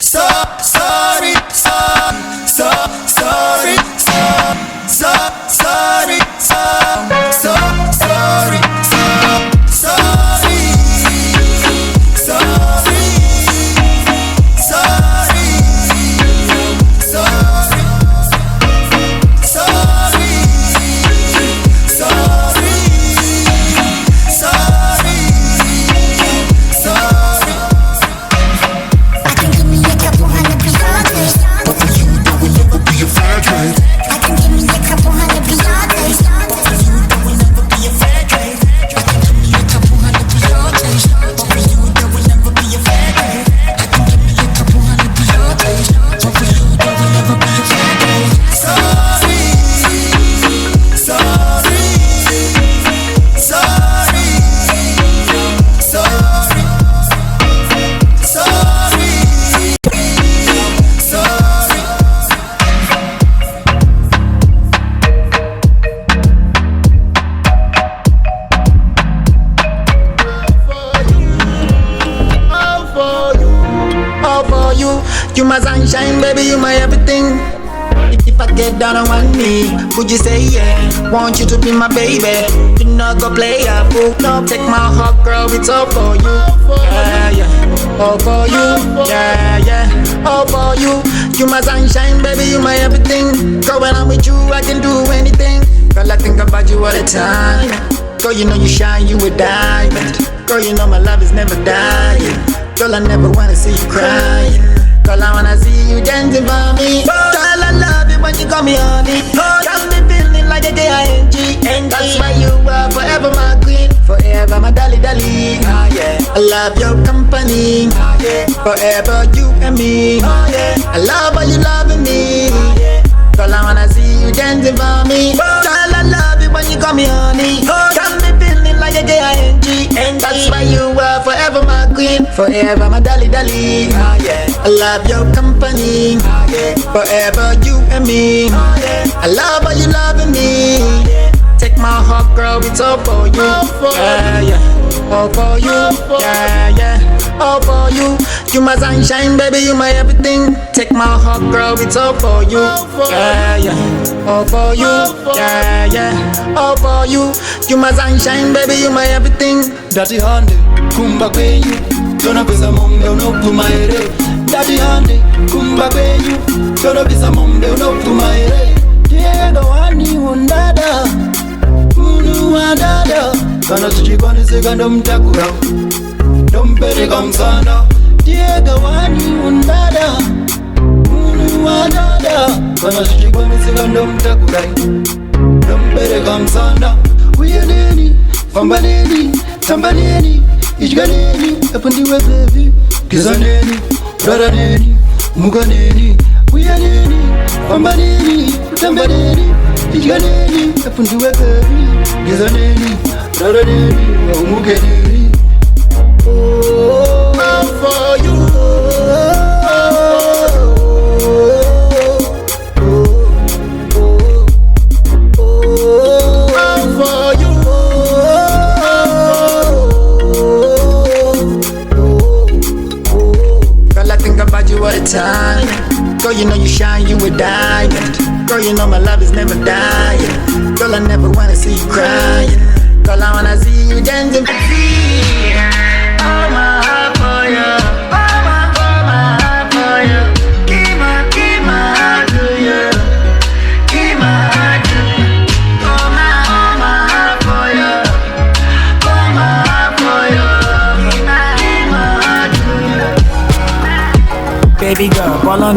So sorry, sorry, sorry, sorry, you my sunshine, baby, you my everything. If I get down on one knee, would you say yeah? Want you to be my baby. You not go play a fool. No, take my heart, girl, it's all for you. Yeah, yeah, all for you. Yeah, yeah, all for you. You my sunshine, baby, you my everything. Girl, when I'm with you, I can do anything. Girl, I think about you all the time. Girl, you know you shine, you a diamond. Girl, you know my love is never dying. Girl, I never wanna see you crying. Girl, I wanna see you dancing for me. Girl, I love it when you call me honey. Got me feeling like a DZANGOOMA-ENT. And that's why you are forever my queen. Forever my dolly. Yeah. I love your company. Yeah. Forever you and me. Yeah. I love how you loving me. Girl, I wanna see you dancing for me. Girl, I love it when you call me honey. Got me feeling like a DZANGOOMA-ENT. And that's why you are forever my queen. Forever my dolly. Yeah. I love your company. Yeah. Forever you and me. I love how you loving me. Take my heart, girl, it's all for you. Yeah, yeah, all for you. Yeah, yeah, all for you. You my sunshine, baby, you my everything. Take my heart, girl, it's all for you. Yeah, yeah, all for you. Yeah, yeah, all for you. You my sunshine, baby, you my everything. Daddy hande, kumba kwenyu. Tona pesa mombe unopuma ere. Daddy hande, kumba kwenyu. Tona pesa mombe unopuma ere. Diego wani undada. Unu wadada. Kana tuchikwane seka ndomtakura. Ndompeleka msana. Diego wani undada. Unu wadada. Kana tuchikwane seka ndomtakura. Ndompeleka msana. Uyeneni, fambaneni, tambaneni, ichganeni, apundiwe baby. Kizaneni, raraneni, muganeni. Uyeneni, fambaneni, tambaneni, ichganeni, apundiwe baby. Kizaneni, raraneni, muganeni. Oh, I'm for you. All the time. Girl, you know you shine, you a diamond. Girl, you know my love is never dying. Girl, I never wanna see you crying. Girl, I wanna see you dancing. All my heart for you. All my heart for you. Give my heart to you. Give my heart to you. All my heart for you. All my heart for you. Give my heart to you. Baby girl, ball on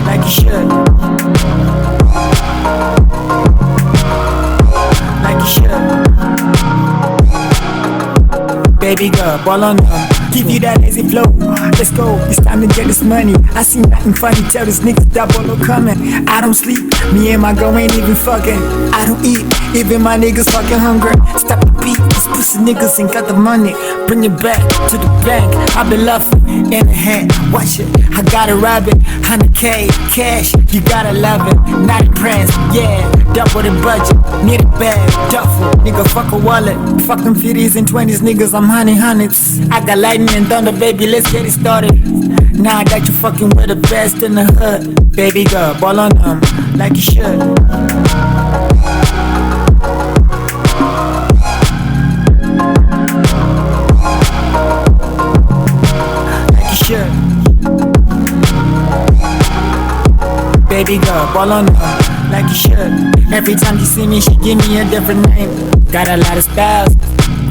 like you should. Like you should. Baby girl, ball on give you that lazy flow. Let's go, it's time to get this money. I see nothing funny, tell these niggas that bolo coming. I don't sleep, me and my girl ain't even fucking. I don't eat, even my niggas fucking hungry. Stop the beat, these pussy niggas ain't got the money. Bring it back to the bank, I've been laughing in the hand. Watch it, I got a rabbit, 100K cash, you gotta love it. Not impressed, yeah, double the budget. Need a bag, duffel, nigga fuck a wallet. Fuck them 50s and 20s niggas, I'm hundreds. I got lightning and thunder, baby, let's get it started. Now that you fucking with the best in the hood. Baby girl, ball on them like you should. Like you should. Baby girl, ball on them like you should. Every time you see me, she give me a different name. Got a lot of styles.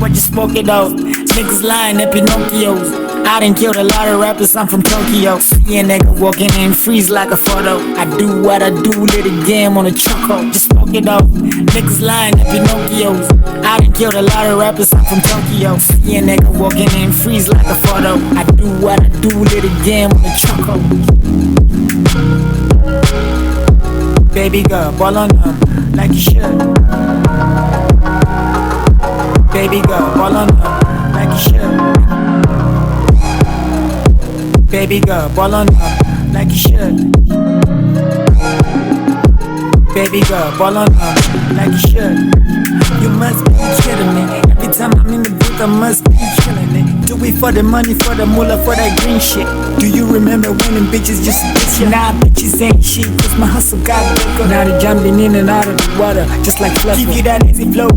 What you smoking though? Niggas lying, they're Pinocchios. I done killed a lot of rappers, I'm from Tokyo. See a nigga walking in, freeze like a photo. I do what I do, lit a game on a choco. Just smoke it off. Niggas lying, they're Pinocchios. I done killed a lot of rappers, I'm from Tokyo. See a nigga walking in, freeze like a photo. I do what I do, lit a game on a choco. Baby girl, ball on them like you should. Baby girl, ball on them like you should. Baby girl, ball on them like you should. Baby girl, ball on them like you should. You must be kidding me. Every time I'm in the booth, I must be killing it. Do it for the money, for the moolah, for that green shit. Do you remember when them bitches just bitch you? Nah, bitches ain't shit, cause my hustle got bigger. Now they jumping in and out of the water, just like Fluffer. Give you that easy flow,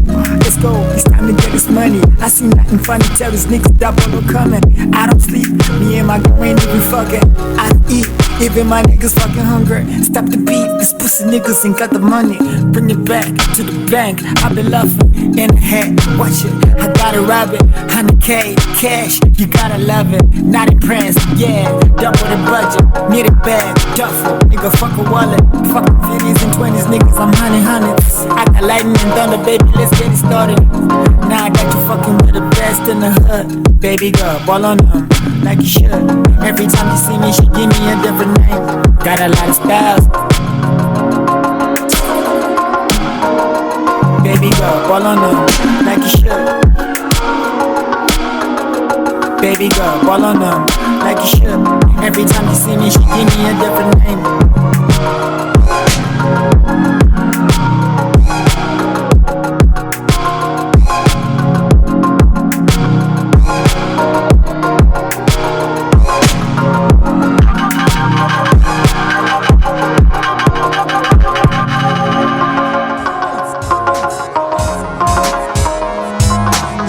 let's go, it's time to get this money. I see nothing funny, tell these niggas that bolo coming. I don't sleep, me and my girl ain't even fucking. I eat, even my niggas fucking hungry. Stop the beat, these pussy niggas ain't got the money. Bring it back to the bank, I been laughing in the head, watch it, I gotta rob it. 100K cash, you gotta love it. Not impressed, yeah, double the budget. Need a bag, duffel, nigga fuck a wallet. Fucking 50s and 20s, niggas, I'm hundreds. I got lightning and thunder, baby, let's get it started. Now that you fucking with the best in the hood. Baby girl, ball on them like you should. Every time you see me, she give me a different name. Got a lot of styles. Baby girl, ball on them like you should. Baby girl, ball on them like you should. Every time you see me, she give me a different name.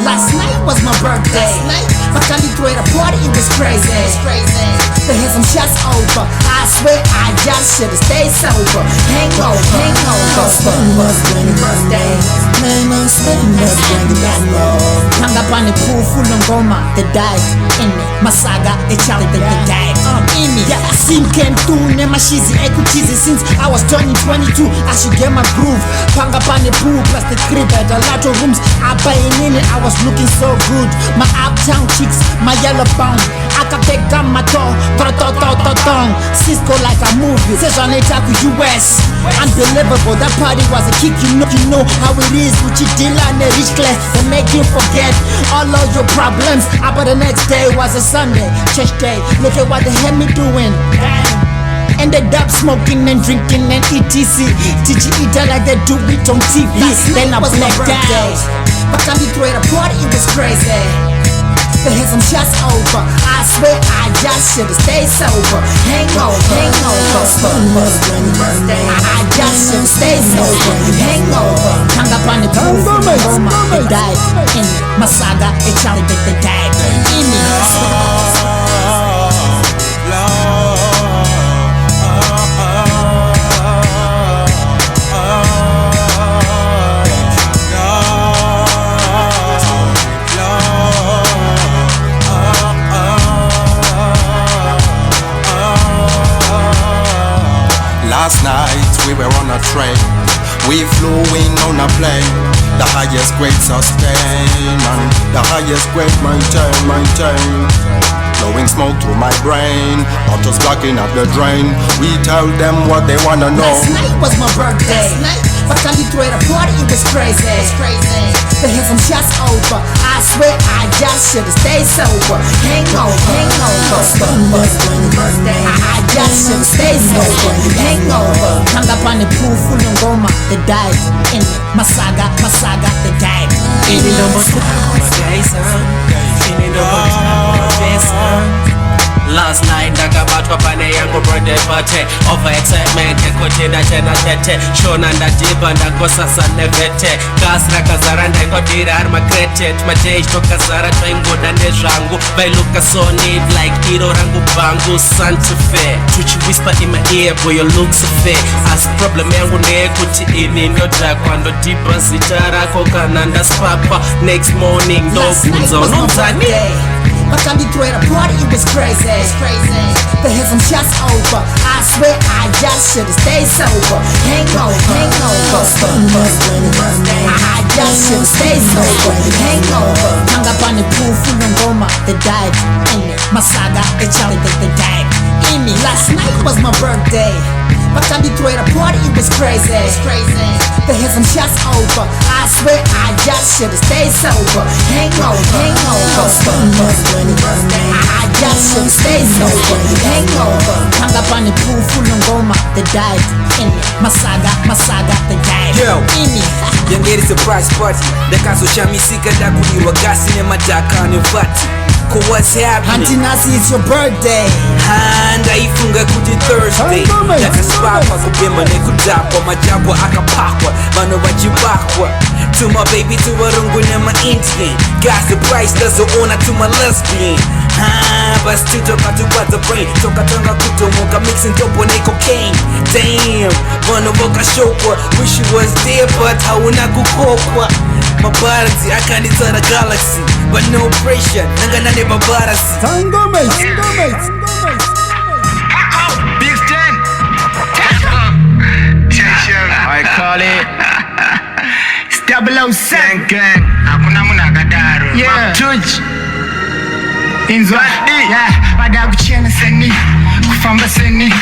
Last night was my birthday. Bakali threw at a party, it was crazy. They had some shots over. I swear I just should've stayed sober. Hangover. Birthday. Man, I'm spending that Hung up on the pool full of ngoma. They died in me. Masaga, they charted that they died in me. Yeah, Sim came through. Nema shizi, eku cheesy. Since I was turning 22, I should get my groove. Hung up on the pool plus the crib at a lot of rooms. I buying in it, I was looking so good. My uptown chicks, my yellow bone. I can take on my toe. Cisco like a movie. Says on it to US. Unbelievable, that party was a kick. You know how it is with your dealer and the rich class. They make you forget all of your problems. But the next day was a Sunday, church day. Look at what they had me doing. Ended up smoking and drinking and etc. Did you eat that like they do it on TV? Then I blacked out. But time we threw at a party, it was crazy. They had some shots over. I swear I just should've stayed sober. Hangover. Birthday. I just should've stayed sober. Hangover. Hung up on the pool full of ngoma. They died in me. Masaga, they charted that they died in me. Last night we were on a train. We flew in on a plane. The highest grade sustain and the highest grade maintain. Blowing smoke through my brain, autos blocking up the drain. We tell them what they wanna know. Last night was my birthday. But time we threw at a party, it was crazy. They had some shots over. I swear I just should've stayed sober. Hangover. Birthday. I just should've stayed sober. Hangover. Hung up on the pool full of ngoma. They died in me. Masaga, they died in me. Last night ndakabatwa pane yangu birthday party. Over excitement ekotina chena tete. Shona ndadiba ndakosasa nevete. Gas rakazara ndaikodira ari makrete. Tumateji tokazara twaingoda nezvangu. Vailuka so neat like iro rangu bangu Santa Fe. Tuchi whisper in my ear boy you look so fair. As problem yangu ndeyekuti ini ndodhakwa ndodiba zita rako kana ndaspapa. Next morning ndobvunza unonzani. But time you threw at a party, it was crazy. The hit some shots over. I swear I just should've stayed sober. Hangover. I just should've stayed sober. Hangover. Hung up on the pool full of Ngoma, they died in it. Masaga, the Charlie, they died in me. Last night was my birthday. But time you threw at a party, it was crazy. The hit some shots over. I swear I just should've stayed sober. Hangover. I just should've stayed sober. Hangover. Hung up on the pool full of Ngoma, they died in it. Masaga, they died in me. Yangeri surprise party. Ndakazosha misika ndakuliwa gasi nemadhaka nevati. What's happening? Auntie Nasi, it's your birthday. Ndaifunga kuti Thursday. Ndakasipakwa kubemba nekudhakwa. Majabwa akapakwa, vanhu vachibakwa. To my baby, to varungu nema-Indian. Got the price, ndazoona to my lesbian. But still toka the brain. Toka kutomoka mixing dope on cocaine. Damn, vanhu vakashokwa. Wish you was there but hauna kukokwa. Mabarasi akanitsara galaxy, but no pressure. Nangana ne mabarasi. DZANGOOMA-ENT. Big Stan. I call it 007 gang. Hakuna munakadaro. Yeah. Tuch. Inzwadi. Yeah. Bada kuchena seni, kufamba seni,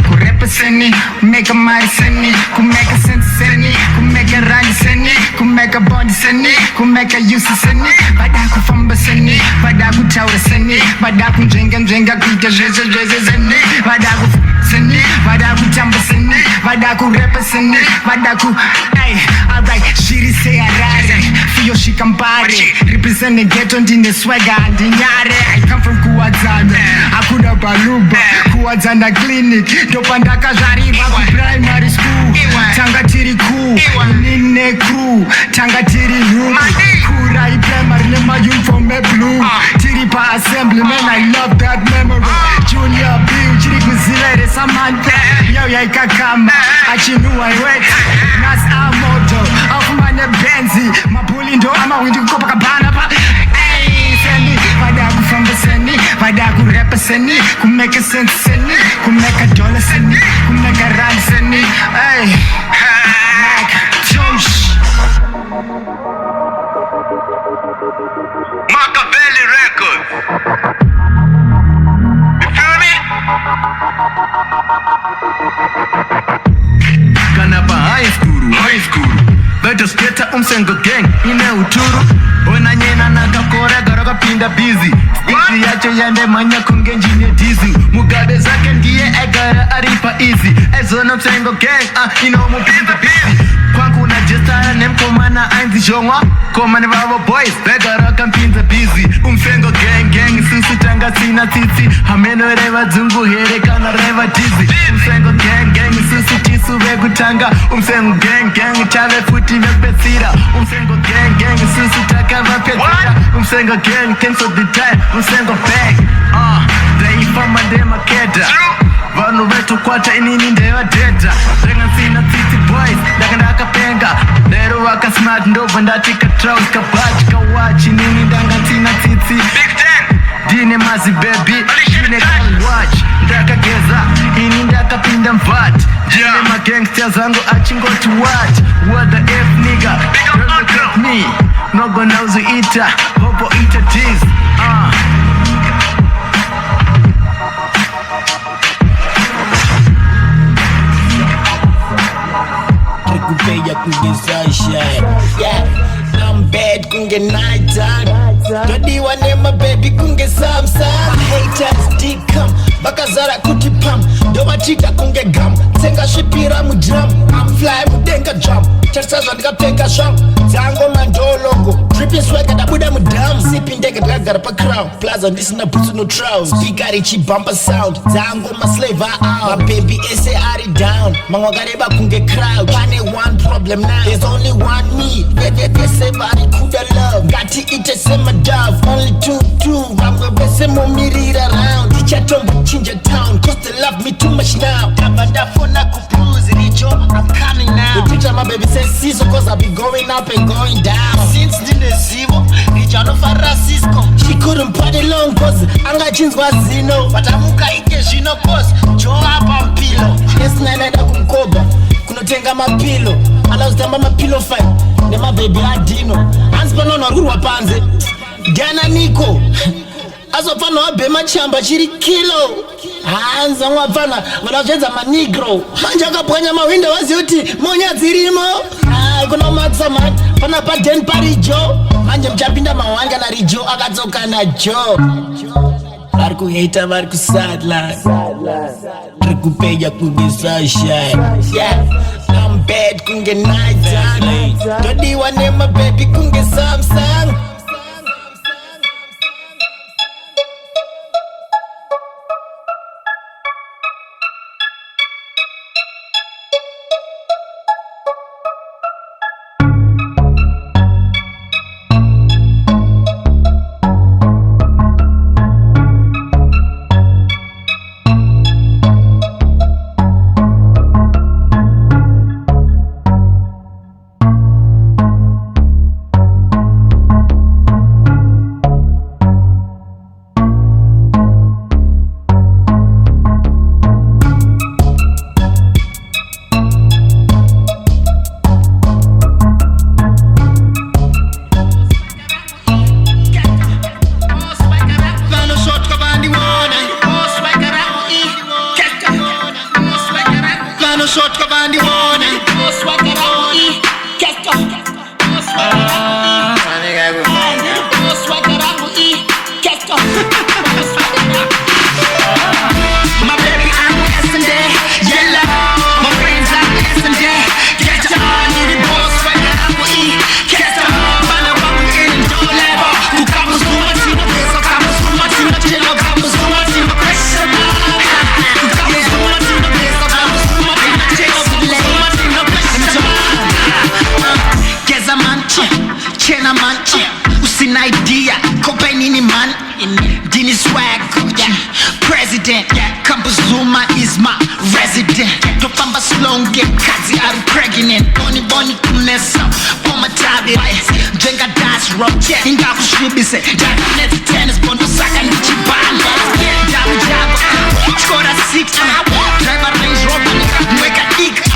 kurepa seni, kumeka mari seni, kumeka sense seni, kumeka rani seni, kumeka body seni, kumeka yusi seni. Bada kufamba seni, bada kutaura seni, bada kunjenga kuita jeze seni, bada seni, bada kutamba seni, bada kurepa seni, bada ku. Hey, alright, shiri say harare, fiyo shikambare, represent the ghetto ndine swagger ndinyare. I come from Kuwadzana, akuda baluba, Kuwadzana clinic, dopanda kazariwa ku primary school. Tanga tiri ku, nine crew, tanga tiri loop. Kura I primary lema uniform me blue. Tiri pa assembly man, I love that memory. Junior Bill, chiri kuzilere Samantha. Yo ya ikakama, achinuwa iweti. Nas amoto, afumane benzi. Mapuli ndo ama windi kukopa kabana pa. Seni, vada kufamba seni, vada kurepa seni, kumeka sense seni, kumeka dollar seni, kumeka rand seni. Hey, like Josh. Machiavelli Records. You feel me? Kanapa high school. Better sketa umsengo gang, ine uturu. Ona nyena nakakora garoka pinda busy. Izi yacho yande manya kungenjine dizi. Mugabe zake ndiye egara aripa easy. Ezona msengo gang, ino mupinda busy. Kwangu na jestara nemkomana ainzi jongwa. Komane vavo boys, begaroka mpinda busy. Umsengo gang, susu tanga sina titi. Hameno reva zungu here kana reva dizi. Umsengo gang, susu tisu vegutanga. Umsengo gang, chave futi vepesira. Umsengo gang, susu taka vapetira. Umsengo gang, thanks for the time. Umsengo bag, daifa dema keda. Vanu vetu kwata inini ndewa data. Renga sina titi boys, ndaka penga. Nero waka smart ndoba ndatika trouse kabach kawachi. Nini ndanga sina titi Big Stan. Dine mazi baby, dine can watch. Ndaka geza, ini ndaka pinda mvat. Dine ma gangster zangu achingo to what the F nigga. Don't look at me, no gonna uzu ita. Hopo ita tease, Kupeya kungesasha. Yeah, I'm bad kunge night time. Dodi wanema baby kunge samsam. Haters dikam, bakazara kutipam. Doma chita kunge gam, senga shipira mudram. I'm fly mudenga jump, chasa zandika penga sham. Zango mandologo, dripping swagger da buda mudam. Sipping dega ndagara pacrown plaza ndisina boots no trousers speaker richibumper sound DZANGOOMA-slave out mababy ese ari down mamwe akareba kunge crowd pane one problem now there's only one me vese vari kuda love ngati ite semadove only two vamwe vese momirira round tichatombochinja town cause they love me too much now tava ndafona kublues richo I'm coming now the teacher my baby says siso cause I be going up and going down since ndinezivo richo anofarira Cisco she couldn't party long cause angachinzwa zino but amukaike zvino cause joapa mpilo esinainaida kumkoba kunotenga mapilo alazitamba mapilo 5 nemababy adino hanzi panono arikurwa panze gana niko azopfana wabhema chamba chiri kilo hanzi vamwe vapfana vanazvedza manigro manje akapwanya mawindo vazive kuti monya dzirimo kuna matsa mani pana paden parijo manje muchapinda mawani kana rijo akadzoka najo vari kuheta vari kusadline tiri kupeja kunge sunshine I'm bad kunge night time todiwa nemababy kunge Samsung short kabandi wone swagarawi kesto swagarawi kesto my baby I'm yesterday yellow my friends I'm yesterday get on the boss swagarawi kesto bana wangu in do level kukamu zuma sino pesa kamu zuma sino chelo kamu zuma sino pressure kukamu zuma sino pesa kamu zuma Chena man, usina idea, kopa nini man, dini swag, president, Campus Zuma is my resident, topamba slonge, kazi are pregnant, boni kunesa, poma tabi, jenga das rock, inga kushibise, jaga net tennis, bondo saka nichibana, jabu, chora 6, driver Range Rover, mweka ika,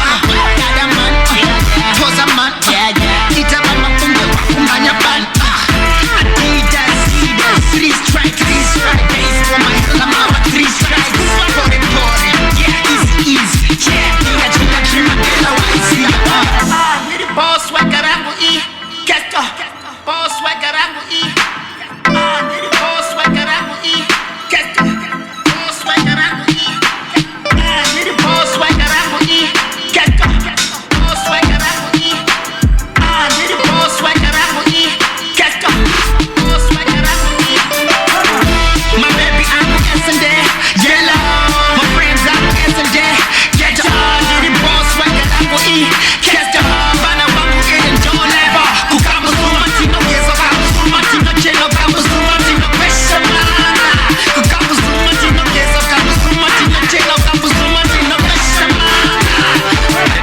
dada man, posa man, itaba mafungo, kumbanya ban, Adidas, 3 strikes, base for my mama, 3 strikes, body, easy, chima, bela, waisi, boss wakarangu kesto, boss wakarangu boss wakarangu kesto, boss wakarangu boss wakarangu kesto, boss wakarangu boss wakarangu kesto, boss wakarangu my baby I'm yesterday yellow my friends I'm yesterday get on the boss wakarangu kesto bana wangu in do level kukamu zuma tino yeso kamu zuma tino chelo kamu zuma tino pressure kukamu zuma tino yeso kamu zuma tino chelo kamu zuma tino pressure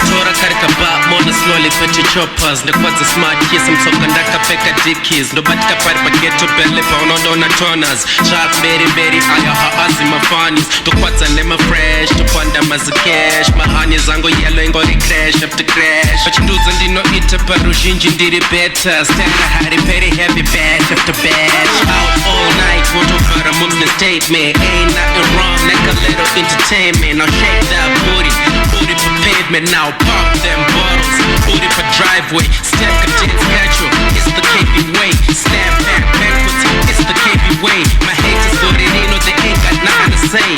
Tora karika ba mona slowly pete choppers ndekwadza smart yes mtsoka ndakapfeka dickies ndobatika pari pageto belle paunondona toners sharp mberi aya haazi mafanis tokwadza nema fresh topanda mazikesh mahani zango yellow ingori crash after crash pachindudza ndinoita paruzhinji ndiri better staka hari peri heavy batch after batch out all night wotovhara moves nestatement ain't nothing wrong like a little entertainment now shake that booty for pavement now pop them bottles booty for driveway step contains petrol it's the KP way snap back backwards it's the KP way my haters go they know they ain't got nothing to say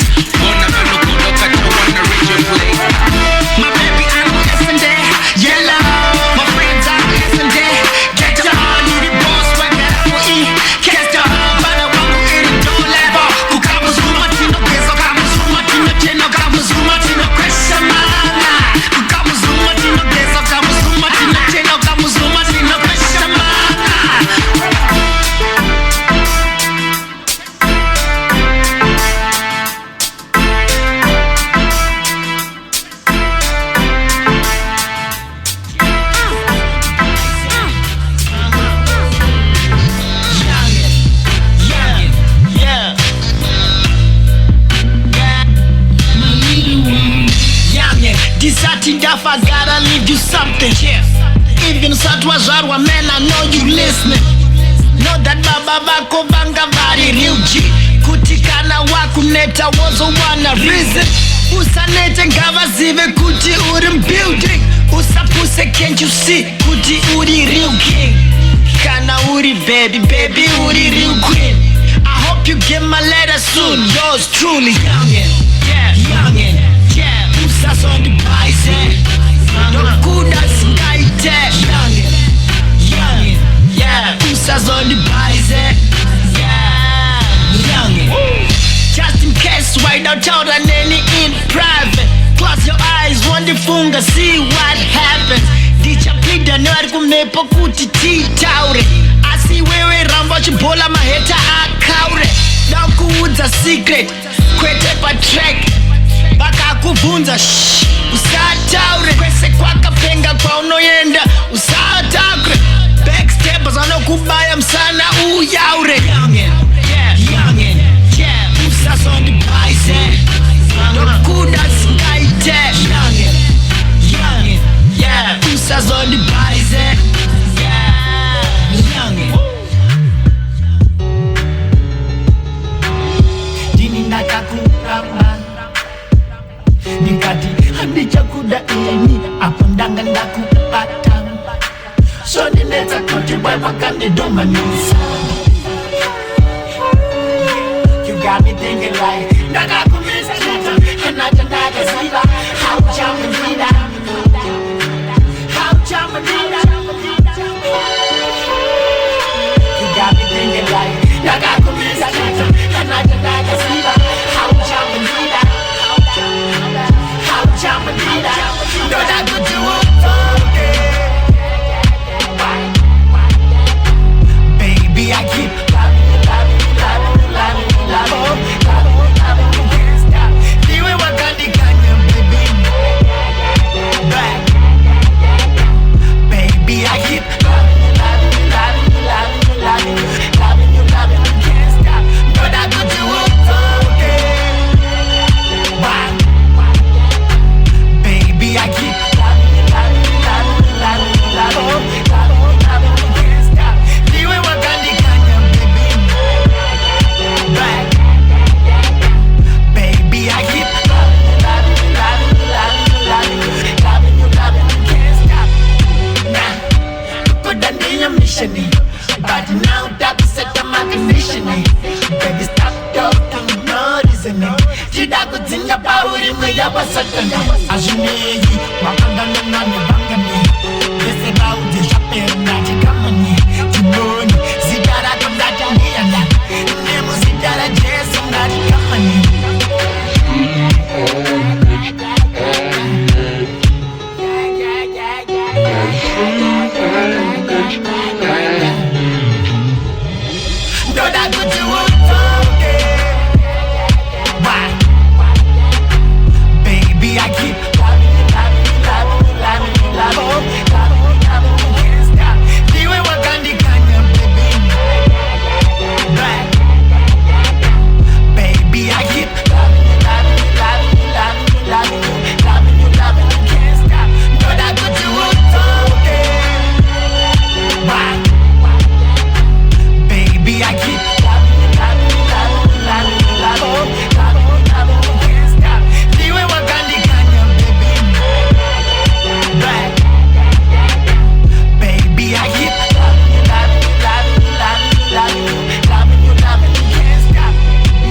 wanna go look at you wanna reach your play my baby I'm yesterday yellow my friends I'm yesterday get on the boss wakarangu kesto bana ndisati ndafa, gotta leave you something. Even satwa zvarwa, man, I know you listening. Know that baba vako vanga vari real G. Kuti kana wakuneta wozowana reason. Usanete ngavazive kuti uri building. Usapuse, can't you see kuti uri real king. Kana uri baby, baby uri real queen. I hope you get my letter soon. Yours truly, youngin', yeah, youngin', yeah. Usas on the bicep, don't kuda skaite, youngin', youngin', yeah. Usas on the bicep, yeah, youngin'. Just in case, why don't tell the nanny in private? Close your eyes, one the funga, see what happens. Dicha plida no arikumepo kuti titaure. Asi wewe ramba chibola maheta akaure. Nakuudza secret, kwete pa track. Baka kuvunza shh, usataure. Kwese kwakapenga kwa unoyenda, usataure. Backstabbers anokubaya msana uyaure. Youngin', yeah, youngin', yeah. Usas on the bicep, don't skaite. Youngin', youngin', yeah. Usas on the bicep, yeah, youngin'. Dini nakakuramba, nikati handichakuda ini apandanga ndakupata. So nineta kuti boy makande doma nisa. You got me thinking like nakakumisa nita, naja naja siva. How chamanida, how chamanida. You got me thinking like nakakumisa nita, naja naja siva. How chamanida, how chamanida. No that could do it. Baby, I keep loving you, loving you, loving you, loving you, loving you, loving you, loving you, can't stop. Niwe wakandi kanya, baby. Back. Baby, I keep loving you, loving you, loving you, loving you, loving you, loving you, loving you, can't stop. No, that could do it, okay. Back. Baby, I keep loving you, loving you, loving you, loving you, loving you, loving you, loving you, can't stop. Niwe wakandi kanya, baby. Back. Baby, I keep loving you, loving you, loving you, loving you, loving you, loving you, can't stop. Nah, put that in your mission, but now that set the condition, baby, stop talking, no reasoning. Jida kutinga pauri mweya basatani. Ajuneyi, wakanda nani bangani. Bese baudi shape na jikamani. Timoni, zidara kamdata niyana. Nemu zidara jesu na jikamani. No, that could do it, okay. Why? Baby, I keep loving you, loving you, loving you, loving you, loving you, loving you, loving you, can't stop. Niwe wakandi kanya, baby. Back. Baby, I keep loving you, loving you, loving you, loving you, loving you, loving you, loving you, can't stop. No, that could do it, okay. Why? Baby, I keep loving you, loving you, loving you, loving you, loving you, loving you, loving you, can't stop. Niwe wakandi kanya, baby. Back. Baby, I keep loving you, loving you, loving you, loving you, loving you, loving you, loving you, can't stop.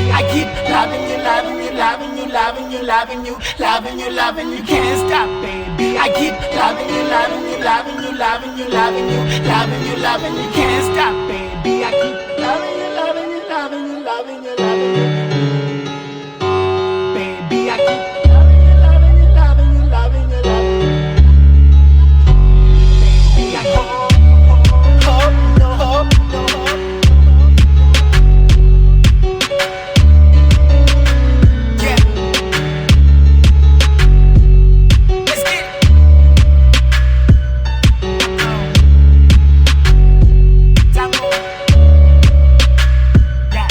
I keep loving you, loving you, loving you, loving you, loving you, loving you, loving you, can't stop, baby. I keep loving you, loving you, loving you, loving you, loving you, loving you, loving you, can't stop, baby. I keep loving you, loving you, loving you, loving you, loving you. Baby, I keep loving you, loving you, loving you, loving you, loving you. Baby, I keep hope, no hope, no hope. Yeah. Let's get it. Tango. Yeah.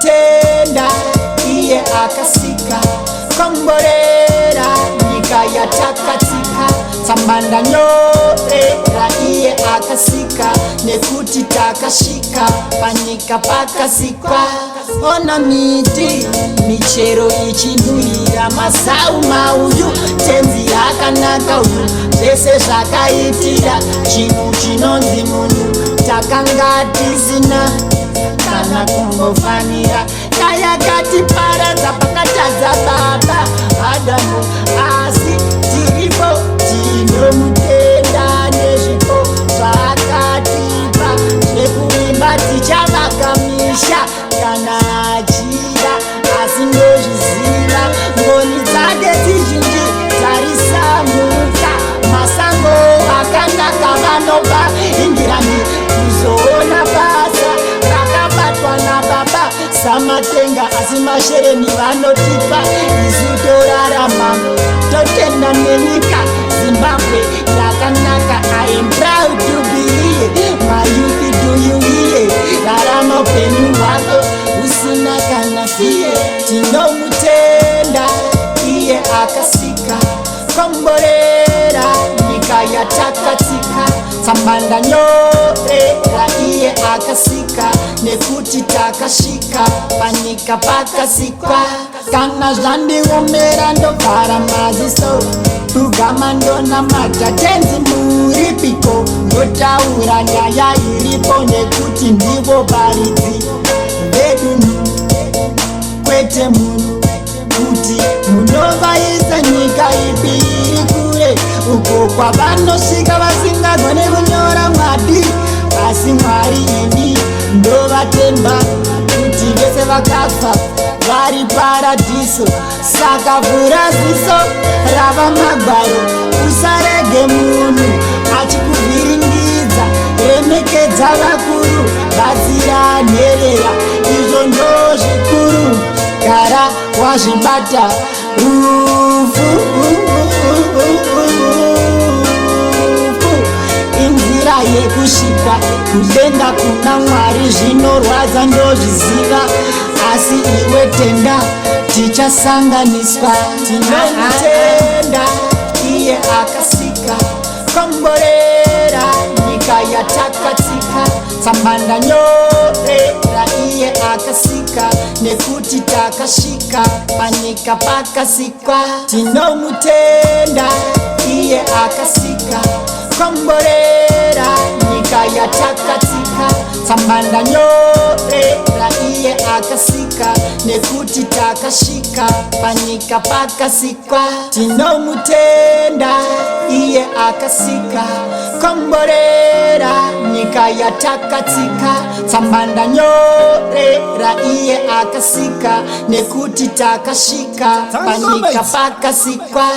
tinomutenda iye akasika komborera nyika yatakatika tsambanda nyorera iye akasika nekuti takashika panyika pakasikwa ona miti michero ichinhuhira mazau mauyu tenzi yakanaka uyu zvese zvakaitira chinhu chinonzi munhu takanga tisina kana kungofanira kayakatiparadza pakatadza baba Adamu asi tiripo tinomutenda nezvipo zvakatipa zvekuimba tichavaka misha kana achida asi ndozviziva ngoni dzake dzizhinji dzarisamuka masango akanaka vanobva ingirani kuzoona basa rakabatwa nababa samatenga asi mashereni vanotipa isu torarama totenda nenyika Zimbabwe yakanaka I am proud to be here my youth do you hear rarama upenyu hwako usina kana fiye tinomutenda iye akasika komborera nyika yatakatika tsambanda nyorera iye akasika nekuti takashika panyika pakasikwa kana zvandiomera ndogara maziso tugama ndonamata tenzi muripiko ndotaura nyaya iripo nekuti ndivo varidzi vedunhu kwete munhu kuti munovaisa nyika ipi iri kure uko kwavanosvika vasingagone kunyora mwadi asi mwari ini ndovatemba kuti vese vakafa vari paradhiso saka vhura ziso rava magwaro usarege munhu achikuvhiringidza remekedza vakuru batsira nherera izvo ndozvikuru gara wazvibata rufu inzira yekusvika kudenga kuna mwari zvinorwadza ndozviziva asi iwe tenda tichasanganiswa tinomutenda iye akasika komborera nyika yatakatika tsambanda nyorera iye akasika nekuti takashika panyika pakasikwa tinomutenda iye akasika komborera nyika yatakatika tsambanda nyorera iye akasika nekuti takashika panyika pakasikwa tinomutenda iye akasika komborera nyika yatakatika tsambanda nyorera iye akasika nekuti takashika panyika pakasikwa